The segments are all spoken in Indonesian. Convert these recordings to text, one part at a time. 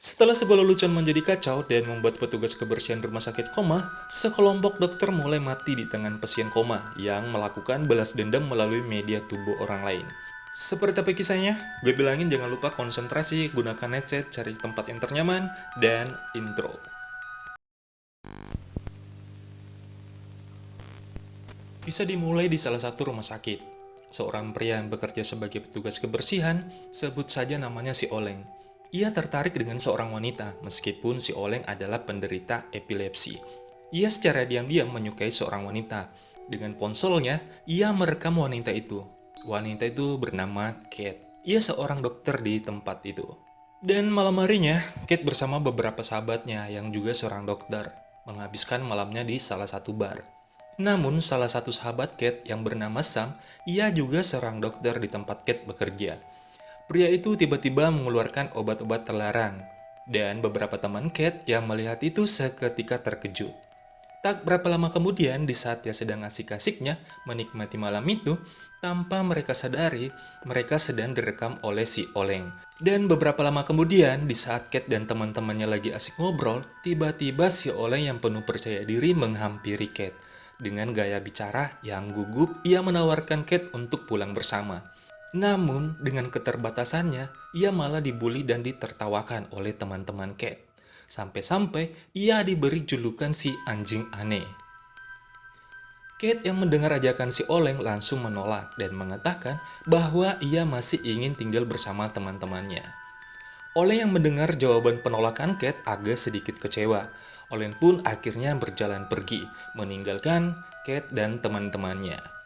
Setelah sebuah lelucon menjadi kacau dan membuat petugas kebersihan rumah sakit koma, sekelompok dokter mulai mati di tangan pasien koma yang melakukan balas dendam melalui media tubuh orang lain. Seperti apa kisahnya? Gue bilangin jangan lupa konsentrasi, gunakan headset, cari tempat yang ternyaman, dan intro. Kisah dimulai di salah satu rumah sakit. Seorang pria yang bekerja sebagai petugas kebersihan, sebut saja namanya si Oleng. Ia tertarik dengan seorang wanita, meskipun si Oleng adalah penderita epilepsi. Ia secara diam-diam menyukai seorang wanita. Dengan ponselnya, ia merekam wanita itu. Wanita itu bernama Kate. Ia seorang dokter di tempat itu. Dan malam harinya, Kate bersama beberapa sahabatnya yang juga seorang dokter, menghabiskan malamnya di salah satu bar. Namun, salah satu sahabat Kate yang bernama Sam, ia juga seorang dokter di tempat Kate bekerja. Pria itu tiba-tiba mengeluarkan obat-obat terlarang, dan beberapa teman Kate yang melihat itu seketika terkejut. Tak berapa lama kemudian, di saat dia sedang asik-asiknya menikmati malam itu, tanpa mereka sadari, mereka sedang direkam oleh si Oleng. Dan beberapa lama kemudian, di saat Kate dan teman-temannya lagi asik ngobrol, tiba-tiba si Oleng yang penuh percaya diri menghampiri Kate. Dengan gaya bicara yang gugup, ia menawarkan Kate untuk pulang bersama. Namun, dengan keterbatasannya, ia malah dibully dan ditertawakan oleh teman-teman Kate. Sampai-sampai ia diberi julukan si anjing aneh. Kate yang mendengar ajakan si Oleng langsung menolak dan mengatakan bahwa ia masih ingin tinggal bersama teman-temannya. Oleng yang mendengar jawaban penolakan Kate agak sedikit kecewa. Oleng pun akhirnya berjalan pergi, meninggalkan Kate dan teman-temannya.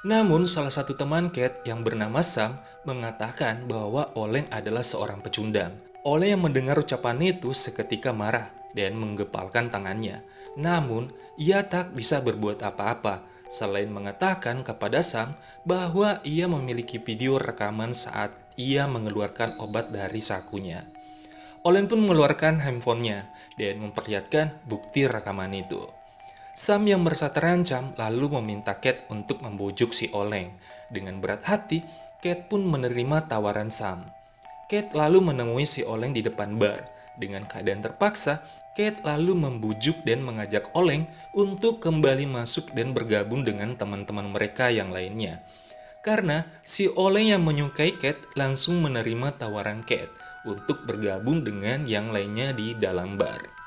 Namun, salah satu teman Kate yang bernama Sam mengatakan bahwa Oleng adalah seorang pecundang. Oleng yang mendengar ucapan itu seketika marah dan menggepalkan tangannya. Namun, ia tak bisa berbuat apa-apa selain mengatakan kepada Sam bahwa ia memiliki video rekaman saat ia mengeluarkan obat dari sakunya. Oleng pun mengeluarkan handphonenya dan memperlihatkan bukti rekaman itu. Sam yang merasa terancam lalu meminta Kate untuk membujuk si Oleng. Dengan berat hati, Kate pun menerima tawaran Sam. Kate lalu menemui si Oleng di depan bar. Dengan keadaan terpaksa, Kate lalu membujuk dan mengajak Oleng untuk kembali masuk dan bergabung dengan teman-teman mereka yang lainnya. Karena si Oleng yang menyukai Kate langsung menerima tawaran Kate untuk bergabung dengan yang lainnya di dalam bar.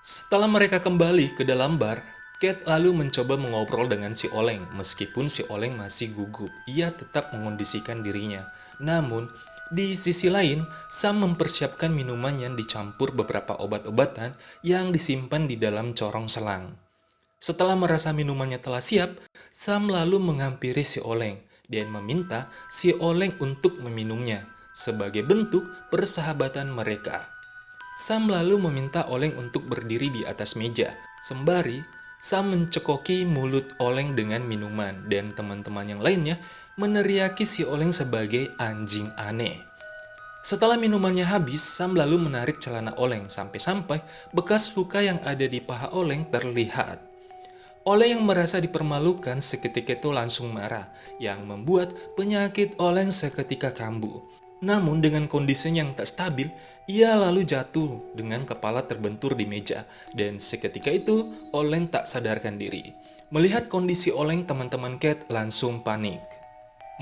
Setelah mereka kembali ke dalam bar, Kate lalu mencoba mengobrol dengan si Oleng. Meskipun si Oleng masih gugup, ia tetap mengondisikan dirinya. Namun, di sisi lain, Sam mempersiapkan minuman yang dicampur beberapa obat-obatan yang disimpan di dalam corong selang. Setelah merasa minumannya telah siap, Sam lalu menghampiri si Oleng dan meminta si Oleng untuk meminumnya sebagai bentuk persahabatan mereka. Sam lalu meminta Oleng untuk berdiri di atas meja. Sembari, Sam mencekoki mulut Oleng dengan minuman dan teman-teman yang lainnya meneriaki si Oleng sebagai anjing aneh. Setelah minumannya habis, Sam lalu menarik celana Oleng sampai-sampai bekas luka yang ada di paha Oleng terlihat. Oleng yang merasa dipermalukan seketika itu langsung marah, yang membuat penyakit Oleng seketika kambuh. Namun dengan kondisinya yang tak stabil, ia lalu jatuh dengan kepala terbentur di meja, dan seketika itu Oleng tak sadarkan diri. Melihat kondisi Oleng, teman-teman Kate langsung panik.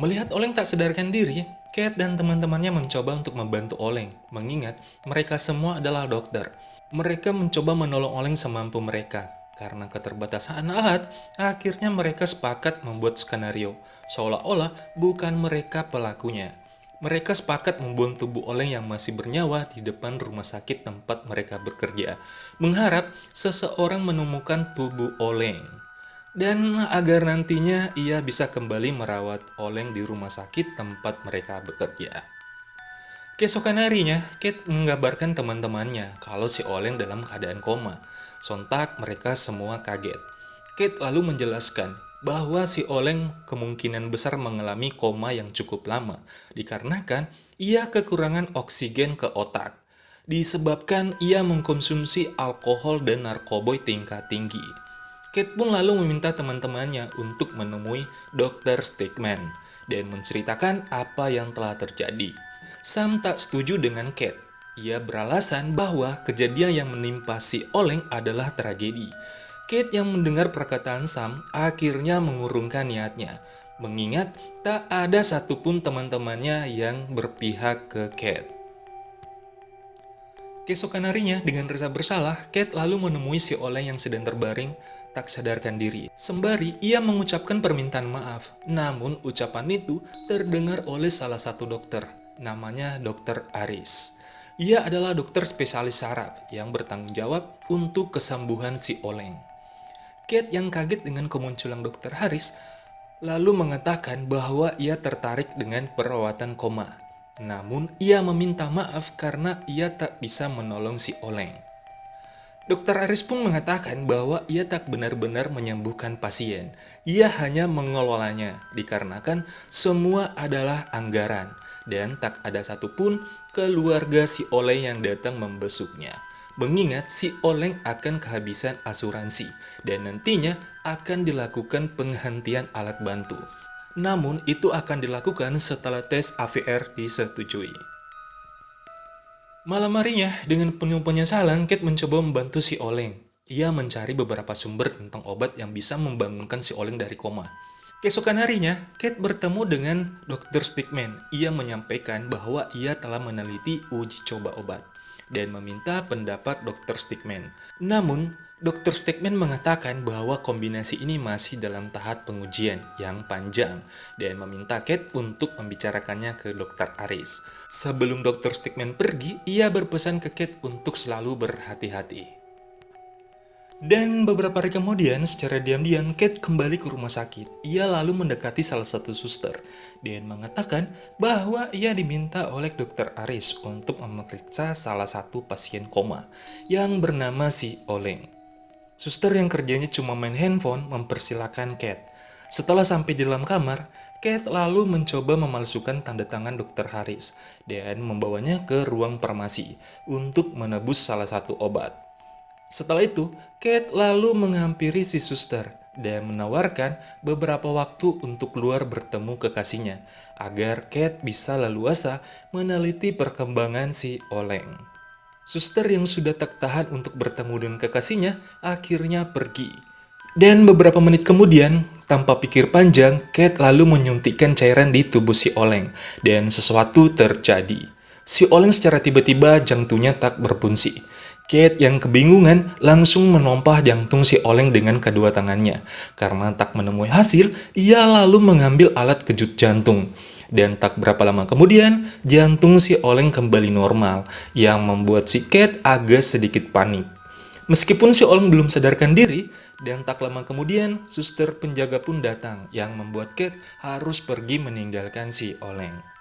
Melihat Oleng tak sadarkan diri, Kate dan teman-temannya mencoba untuk membantu Oleng, mengingat mereka semua adalah dokter. Mereka mencoba menolong Oleng semampu mereka. Karena keterbatasan alat, akhirnya mereka sepakat membuat skenario, seolah-olah bukan mereka pelakunya. Mereka sepakat membuang tubuh Oleng yang masih bernyawa di depan rumah sakit tempat mereka bekerja, mengharap seseorang menemukan tubuh Oleng. Dan agar nantinya ia bisa kembali merawat Oleng di rumah sakit tempat mereka bekerja. Keesokan harinya, Kate mengabarkan teman-temannya kalau si Oleng dalam keadaan koma. Sontak mereka semua kaget. Kate lalu menjelaskan bahwa si Oleng kemungkinan besar mengalami koma yang cukup lama dikarenakan ia kekurangan oksigen ke otak. Disebabkan ia mengkonsumsi alkohol dan narkoboy tingkat tinggi. Kate pun lalu meminta teman-temannya untuk menemui Dr. Stigman dan menceritakan apa yang telah terjadi. Sam tak setuju dengan Kate. Ia beralasan bahwa kejadian yang menimpa si Oleng adalah tragedi. Kate yang mendengar perkataan Sam akhirnya mengurungkan niatnya, mengingat tak ada satupun teman-temannya yang berpihak ke Kate. Keesokan harinya, dengan rasa bersalah, Kate lalu menemui si Oleng yang sedang terbaring, tak sadarkan diri. Sembari ia mengucapkan permintaan maaf, namun ucapan itu terdengar oleh salah satu dokter, namanya Dokter Aris. Ia adalah dokter spesialis saraf yang bertanggung jawab untuk kesembuhan si Oleng. Kate yang kaget dengan kemunculan Dokter Haris lalu mengatakan bahwa ia tertarik dengan perawatan koma. Namun, ia meminta maaf karena ia tak bisa menolong si Oleng. Dokter Aris pun mengatakan bahwa ia tak benar-benar menyembuhkan pasien. Ia hanya mengelolanya, dikarenakan semua adalah anggaran, dan tak ada satupun keluarga si Oleng yang datang membesuknya. Mengingat si Oleng akan kehabisan asuransi, dan nantinya akan dilakukan penghentian alat bantu. Namun, itu akan dilakukan setelah tes AVR disetujui. Malam harinya, dengan penuh penyesalan, Kate mencoba membantu si Oleng. Ia mencari beberapa sumber tentang obat yang bisa membangunkan si Oleng dari koma. Keesokan harinya, Kate bertemu dengan Dr. Stickman. Ia menyampaikan bahwa ia telah meneliti uji coba obat dan meminta pendapat Dr. Stickman. Namun, Dr. Stickman mengatakan bahwa kombinasi ini masih dalam tahap pengujian yang panjang dan meminta Kate untuk membicarakannya ke Dr. Aris. Sebelum Dr. Stickman pergi, ia berpesan ke Kate untuk selalu berhati-hati. Dan beberapa hari kemudian, secara diam-diam, Kate kembali ke rumah sakit. Ia lalu mendekati salah satu suster dan mengatakan bahwa ia diminta oleh Dr. Aris untuk memeriksa salah satu pasien koma yang bernama si Oleng. Suster yang kerjanya cuma main handphone mempersilahkan Kate. Setelah sampai di dalam kamar, Kate lalu mencoba memalsukan tanda tangan Dr. Haris dan membawanya ke ruang farmasi untuk menebus salah satu obat. Setelah itu, Kate lalu menghampiri si suster dan menawarkan beberapa waktu untuk keluar bertemu kekasihnya agar Kate bisa leluasa meneliti perkembangan si Oleng. Suster yang sudah tak tahan untuk bertemu dengan kekasihnya akhirnya pergi. Dan beberapa menit kemudian, tanpa pikir panjang, Kate lalu menyuntikkan cairan di tubuh si Oleng dan sesuatu terjadi. Si Oleng secara tiba-tiba jantungnya tak berfungsi. Kate yang kebingungan langsung menompah jantung si Oleng dengan kedua tangannya. Karena tak menemui hasil, ia lalu mengambil alat kejut jantung. Dan tak berapa lama kemudian, jantung si Oleng kembali normal, yang membuat si Kate agak sedikit panik. Meskipun si Oleng belum sadarkan diri, dan tak lama kemudian, suster penjaga pun datang, yang membuat Kate harus pergi meninggalkan si Oleng.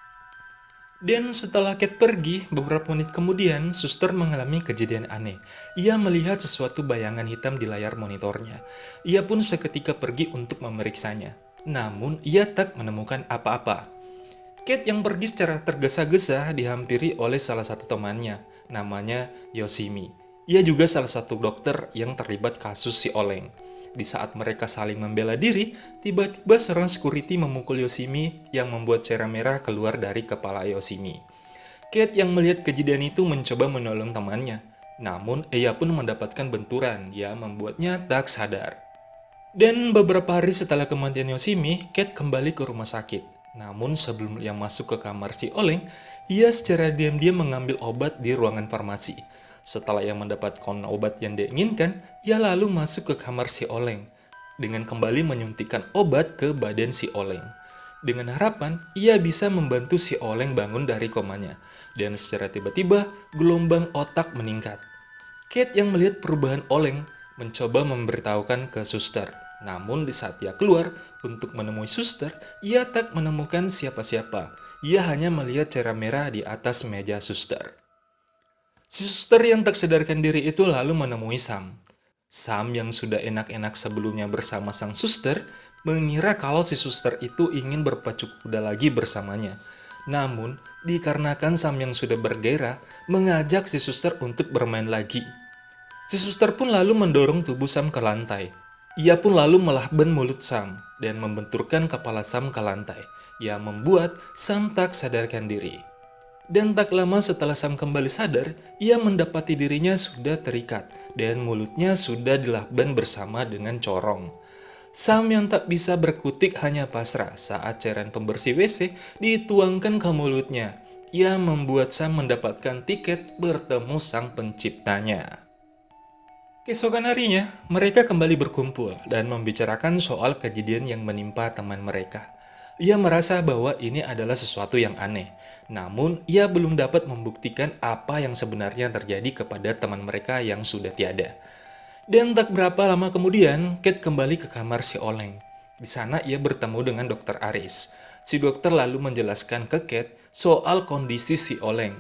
Dan setelah Kate pergi, beberapa menit kemudian, suster mengalami kejadian aneh. Ia melihat sesuatu bayangan hitam di layar monitornya. Ia pun seketika pergi untuk memeriksanya. Namun, ia tak menemukan apa-apa. Kate yang pergi secara tergesa-gesa dihampiri oleh salah satu temannya, namanya Yoshimi. Ia juga salah satu dokter yang terlibat kasus si Oleng. Di saat mereka saling membela diri, tiba-tiba seorang security memukul Yoshimi yang membuat cairan merah keluar dari kepala Yoshimi. Kate yang melihat kejadian itu mencoba menolong temannya, namun ia pun mendapatkan benturan yang membuatnya tak sadar. Dan beberapa hari setelah kematian Yoshimi, Kate kembali ke rumah sakit. Namun sebelum ia masuk ke kamar si Oleng, ia secara diam-diam mengambil obat di ruangan farmasi. Setelah ia mendapatkan obat yang dia inginkan, ia lalu masuk ke kamar si Oleng dengan kembali menyuntikkan obat ke badan si Oleng. Dengan harapan, ia bisa membantu si Oleng bangun dari komanya. Dan secara tiba-tiba, gelombang otak meningkat. Kate yang melihat perubahan Oleng mencoba memberitahukan ke suster. Namun di saat ia keluar untuk menemui suster, ia tak menemukan siapa-siapa. Ia hanya melihat cairan merah di atas meja suster. Si suster yang tak sadarkan diri itu lalu menemui Sam. Sam yang sudah enak-enak sebelumnya bersama sang suster, mengira kalau si suster itu ingin berpacu kuda lagi bersamanya. Namun, dikarenakan Sam yang sudah bergairah, mengajak si suster untuk bermain lagi. Si suster pun lalu mendorong tubuh Sam ke lantai. Ia pun lalu melahban mulut Sam dan membenturkan kepala Sam ke lantai, yang membuat Sam tak sadarkan diri. Dan tak lama setelah Sam kembali sadar, ia mendapati dirinya sudah terikat dan mulutnya sudah dilakban bersama dengan corong. Sam yang tak bisa berkutik hanya pasrah saat cairan pembersih WC dituangkan ke mulutnya. Ia membuat Sam mendapatkan tiket bertemu sang penciptanya. Keesokan harinya, mereka kembali berkumpul dan membicarakan soal kejadian yang menimpa teman mereka. Ia merasa bahwa ini adalah sesuatu yang aneh, namun ia belum dapat membuktikan apa yang sebenarnya terjadi kepada teman mereka yang sudah tiada. Dan tak berapa lama kemudian, Kate kembali ke kamar si Oleng. Di sana ia bertemu dengan Dokter Aris. Si dokter lalu menjelaskan ke Kate soal kondisi si Oleng.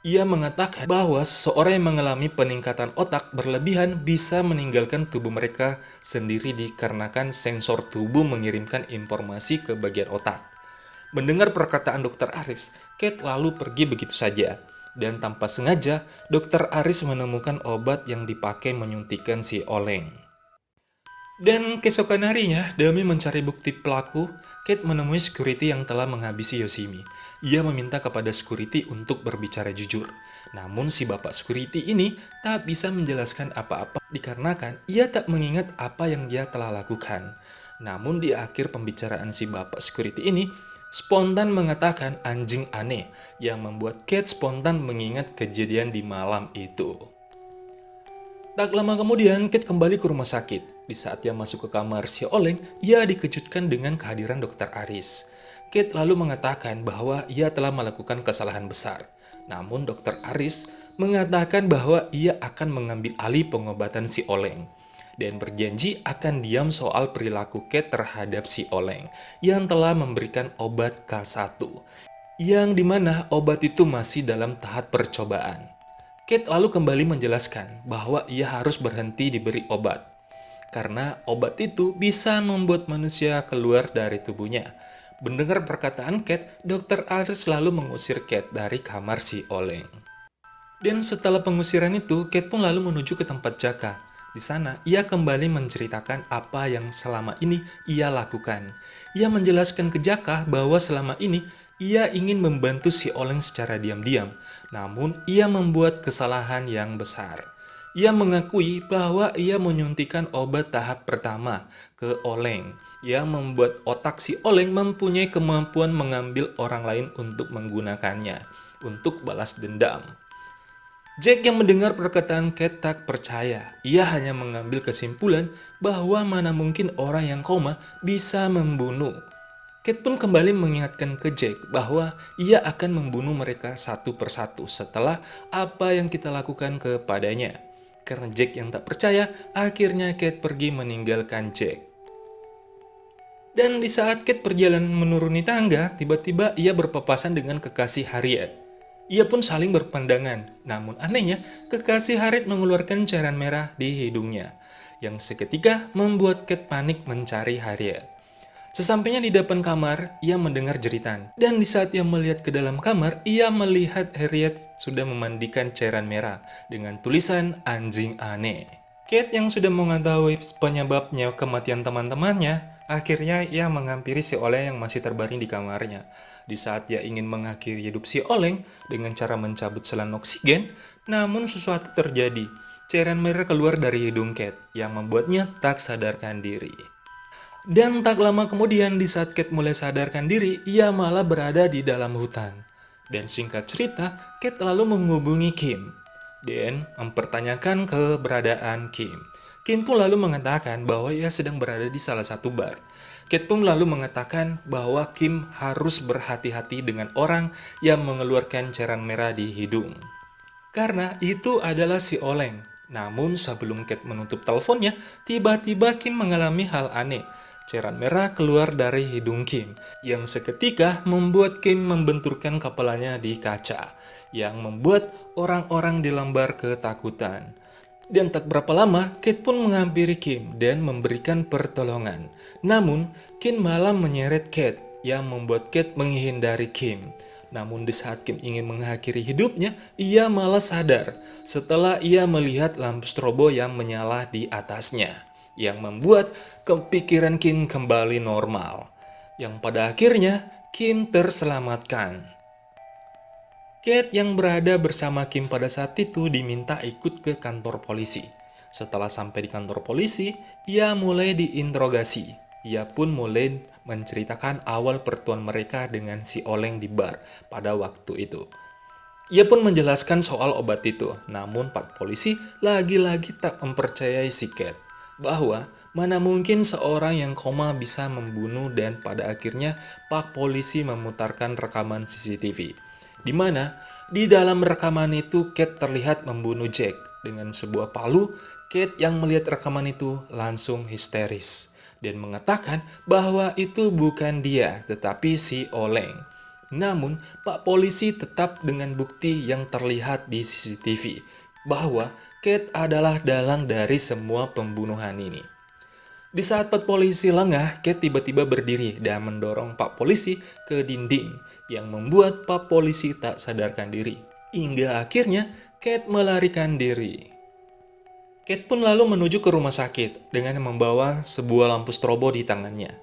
Ia mengatakan bahwa seseorang yang mengalami peningkatan otak berlebihan bisa meninggalkan tubuh mereka sendiri dikarenakan sensor tubuh mengirimkan informasi ke bagian otak. Mendengar perkataan Dokter Aris, Kate lalu pergi begitu saja. Dan tanpa sengaja, Dokter Aris menemukan obat yang dipakai menyuntikkan si Oleng. Dan keesokan harinya, demi mencari bukti pelaku, Kate menemui security yang telah menghabisi Yoshimi. Ia meminta kepada security untuk berbicara jujur. Namun si bapak security ini tak bisa menjelaskan apa-apa dikarenakan ia tak mengingat apa yang dia telah lakukan. Namun di akhir pembicaraan si bapak security ini, spontan mengatakan anjing aneh yang membuat Kate spontan mengingat kejadian di malam itu. Tak lama kemudian, Kate kembali ke rumah sakit. Di saat ia masuk ke kamar si Oleng, ia dikejutkan dengan kehadiran Dokter Aris. Kate lalu mengatakan bahwa ia telah melakukan kesalahan besar. Namun Dokter Aris mengatakan bahwa ia akan mengambil alih pengobatan si Oleng dan berjanji akan diam soal perilaku Kate terhadap si Oleng yang telah memberikan obat K1, yang dimana obat itu masih dalam tahap percobaan. Kate lalu kembali menjelaskan bahwa ia harus berhenti diberi obat, karena obat itu bisa membuat manusia keluar dari tubuhnya. Mendengar perkataan Kate, Dokter Aris lalu mengusir Kate dari kamar si Oleng. Dan setelah pengusiran itu, Kate pun lalu menuju ke tempat Jaka. Di sana, ia kembali menceritakan apa yang selama ini ia lakukan. Ia menjelaskan ke Jaka bahwa selama ini ia ingin membantu si Oleng secara diam-diam, namun ia membuat kesalahan yang besar. Ia mengakui bahwa ia menyuntikkan obat tahap pertama ke Oleng, yang membuat otak si Oleng mempunyai kemampuan mengambil orang lain untuk menggunakannya untuk balas dendam. Jack yang mendengar perkataan Kate tak percaya. Ia hanya mengambil kesimpulan bahwa mana mungkin orang yang koma bisa membunuh. Kate pun kembali mengingatkan ke Jack bahwa ia akan membunuh mereka satu persatu setelah apa yang kita lakukan kepadanya. Karena Jack yang tak percaya, akhirnya Kate pergi meninggalkan Jack. Dan di saat Kate berjalan menuruni tangga, tiba-tiba ia berpapasan dengan kekasih Harriet. Ia pun saling berpandangan, namun anehnya kekasih Harriet mengeluarkan cairan merah di hidungnya, yang seketika membuat Kate panik mencari Harriet. Sesampainya di depan kamar, ia mendengar jeritan. Dan di saat ia melihat ke dalam kamar, ia melihat Harriet sudah memandikan cairan merah dengan tulisan anjing aneh. Kate yang sudah mengetahui penyebabnya kematian teman-temannya, akhirnya ia menghampiri si Oleng yang masih terbaring di kamarnya. Di saat ia ingin mengakhiri hidup si Oleng dengan cara mencabut selang oksigen, namun sesuatu terjadi. Cairan merah keluar dari hidung Kate yang membuatnya tak sadarkan diri. Dan tak lama kemudian di saat Kate mulai sadarkan diri, ia malah berada di dalam hutan. Dan singkat cerita, Kate lalu menghubungi Kim dan mempertanyakan keberadaan Kim. Kim pun lalu mengatakan bahwa ia sedang berada di salah satu bar. Kate pun lalu mengatakan bahwa Kim harus berhati-hati dengan orang yang mengeluarkan cairan merah di hidung. Karena itu adalah si Oleng. Namun sebelum Kate menutup teleponnya, tiba-tiba Kim mengalami hal aneh. Cairan merah keluar dari hidung Kim, yang seketika membuat Kim membenturkan kepalanya di kaca, yang membuat orang-orang di lembar ketakutan. Dan tak berapa lama, Kate pun menghampiri Kim dan memberikan pertolongan. Namun, Kim malah menyeret Kate, yang membuat Kate menghindari Kim. Namun di saat Kim ingin mengakhiri hidupnya, ia malah sadar setelah ia melihat lampu strobo yang menyala di atasnya, yang membuat kepikiran Kim kembali normal. Yang pada akhirnya, Kim terselamatkan. Kate yang berada bersama Kim pada saat itu diminta ikut ke kantor polisi. Setelah sampai di kantor polisi, ia mulai diinterogasi. Ia pun mulai menceritakan awal pertemuan mereka dengan si Oleng di bar pada waktu itu. Ia pun menjelaskan soal obat itu, namun Pak Polisi lagi-lagi tak mempercayai si Kate bahwa mana mungkin seorang yang koma bisa membunuh, dan pada akhirnya Pak Polisi memutarkan rekaman CCTV. Di mana di dalam rekaman itu Kate terlihat membunuh Jack dengan sebuah palu. Kate yang melihat rekaman itu langsung histeris dan mengatakan bahwa itu bukan dia tetapi si Oleng. Namun, Pak Polisi tetap dengan bukti yang terlihat di CCTV bahwa Kate adalah dalang dari semua pembunuhan ini. Di saat Pak Polisi lengah, Kate tiba-tiba berdiri dan mendorong Pak Polisi ke dinding yang membuat Pak Polisi tak sadarkan diri. Hingga akhirnya Kate melarikan diri. Kate pun lalu menuju ke rumah sakit dengan membawa sebuah lampu strobo di tangannya.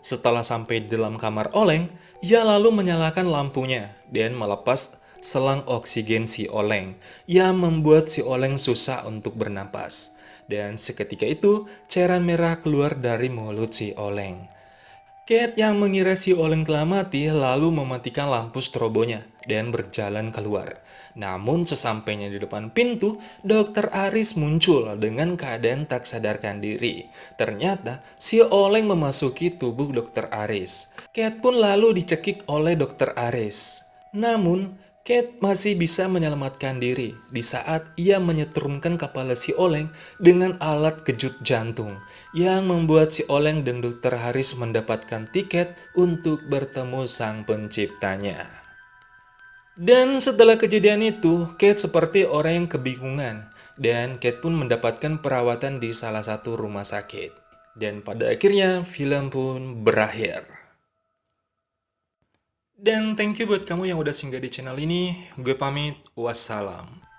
Setelah sampai di dalam kamar Oleng, ia lalu menyalakan lampunya dan melepas selang oksigen si Oleng yang membuat si Oleng susah untuk bernapas. Dan seketika itu, cairan merah keluar dari mulut si Oleng. Kate yang mengira si Oleng telah mati lalu mematikan lampu strobonya dan berjalan keluar. Namun sesampainya di depan pintu, Dokter Aris muncul dengan keadaan tak sadarkan diri. Ternyata si Oleng memasuki tubuh Dokter Aris. Kate pun lalu dicekik oleh Dokter Aris. Namun, Kate masih bisa menyelamatkan diri di saat ia menyetrumkan kepala si Oleng dengan alat kejut jantung yang membuat si Oleng dan Dokter Haris mendapatkan tiket untuk bertemu sang penciptanya. Dan setelah kejadian itu, Kate seperti orang yang kebingungan dan Kate pun mendapatkan perawatan di salah satu rumah sakit. Dan pada akhirnya film pun berakhir. Dan thank you buat kamu yang udah singgah di channel ini. Gue pamit, wassalam.